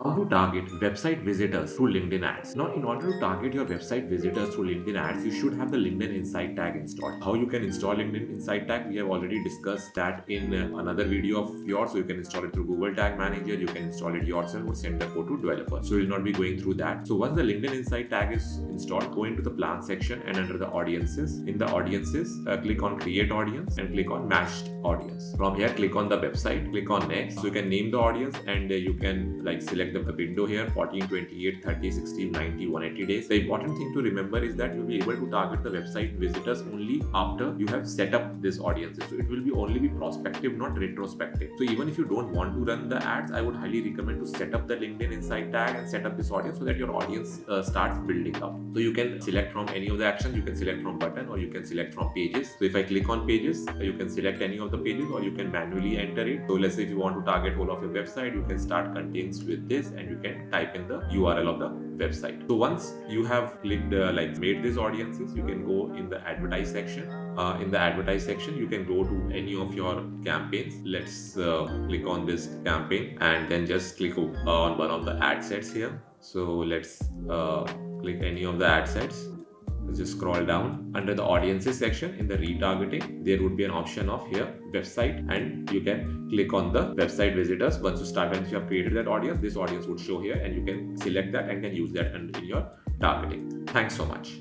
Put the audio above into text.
How to target website visitors through LinkedIn ads. Now, in order to target your website visitors through LinkedIn ads, you should have the LinkedIn Insight tag installed. How you can install LinkedIn Insight tag, we have already discussed that in another video of yours. So you can install it through Google Tag Manager, you can install it yourself or send the code to developers. So we'll not be going through that. So once the LinkedIn Insight tag is installed, go into the plan section and under the audiences, in the audiences, click on create audience and click on matched audience. From here, click on the website, click on next. So you can name the audience and you can select the window here 14, 28, 30, 60, 90, 180 days. The important thing to remember is that you'll be able to target the website visitors only after you have set up this audiences. So it will be only be prospective, not retrospective. So even if you don't want to run the ads, I would highly recommend to set up the LinkedIn Insight tag and set up this audience so that your audience starts building up. So you can select from any of the actions. You can select from button or you can select from pages. So if I click on pages, you can select any of the pages or you can manually enter it. So let's say if you want to target whole of your website, you can start contains with this and you can type in the URL of the website. So once you have clicked made these audiences, you can go in the advertise section. In the advertise section, you can go to any of your campaigns. Let's click on this campaign and then just click on one of the ad sets here. So let's click any of the ad sets. Just scroll down under the audiences section. In the retargeting, there would be an option of here website and you can click on the website visitors. Once you have created that audience, this audience would show here and you can select that and can use that in your targeting. Thanks so much.